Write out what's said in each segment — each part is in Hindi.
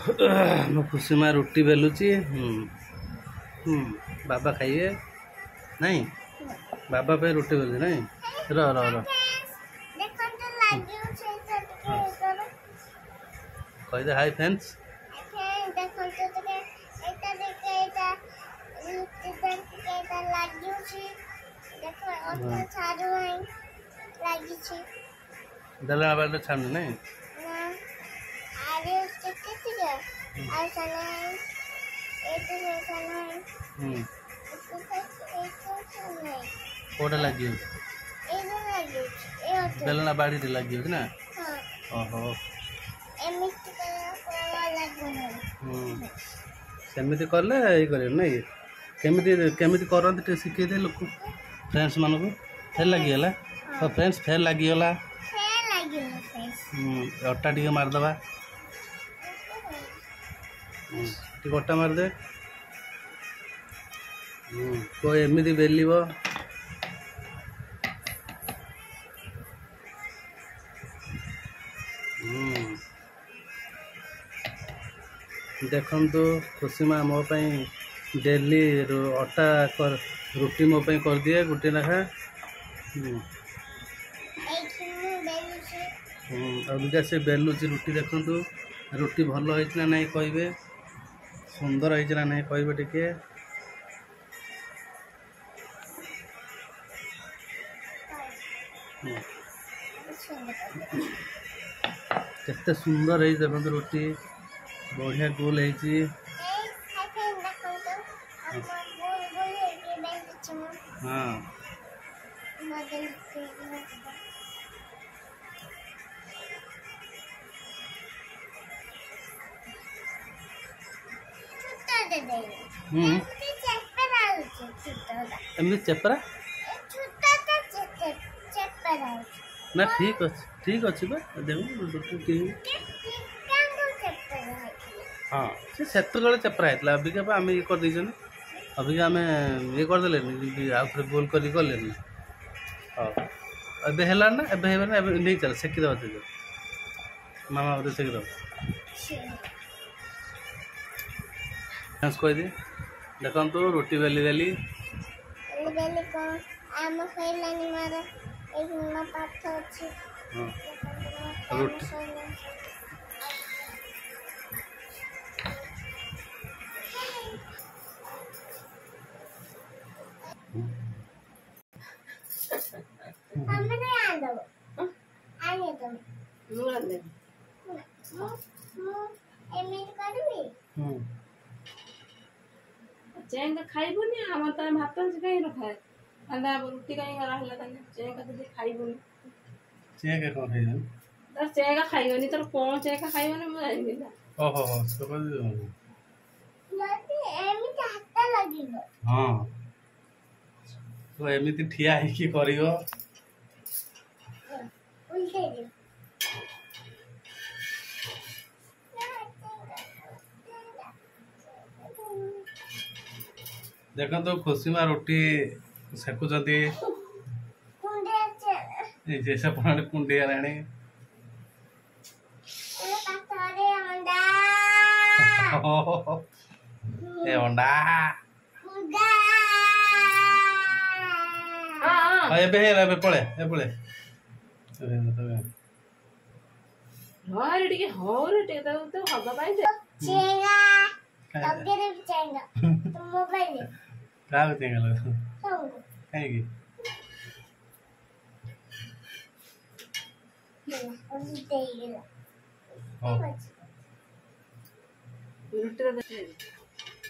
मो खुशी माँ रुटी बेलुची। बाबा खाइए नहीं बाबा पे रुटी बेलुची नहीं र र र कह दे हाय फ्रेंड्स। दला बार छाड़ू नहीं कोटा लगी बेलना बाड़ी लगी ना। ओहो सेमती कले ये कर नहीं केमी करते शिखे लोक फ्रेंड्स मान को फेर लगिगला तो फ्रेंड्स फेर लगिगला अटा टे मारदे अटा मारदे तो एमती बेलिव देखु खुशी माँ मो डेली अटा रुटी मो कर दिए गोटे लेखा। अबिका से बेलुची रुटी देखु रुटी भल होना नहीं कहे सुंदर होना नहीं कहे टिके केते सुंदर है देखो रुटी बढ़िया गोल है। हाँ एमती चेपरा ना ठीक अच्छे देख हाँ से चेपरा है अबिका आम ये कर अबिका आम ये करदे आउ गोल कर गले हाँ ए है ना ए नहीं चल सेकिद मामा बोलते सेकिद कह दी देखु रुटी बेली देली रुटी चेंगा खाइबुनी हमर त भात से कहीं रखा अंदा रुटी कहीं रहला तने चेंगा तो खाइबुनी चेंगा कौन है जान तर चेंगा खाइबुनी तर कौन चेंगा खाइबुनी म जानि ना। ओहो हो सब लाती एमी के हाथ लागिलो। हां तो एमिति ठिया है कि करियो उल्टे दे देखो तो खुशी माँ रोटी सेकुचंती जैसे पुराने कुंडे राणी ए अंडा ए पळे हर टिके हर टे तो हवा पाई दे चेंगा तगरे चेंगा तो मोबाइल का चेंगा लग काहे की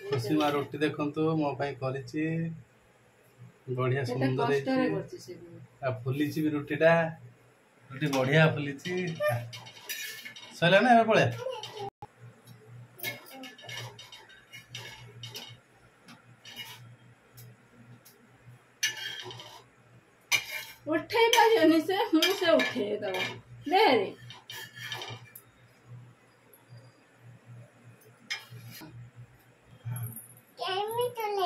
खुशी माँ रोटी देखु मो बढ़िया सुंदर फुली भी रुटीटा रुटी बढ़िया फुली सैला ना पड़े उठे पाजनी से मुंह से उठे दवा ले रे कैमी तो ले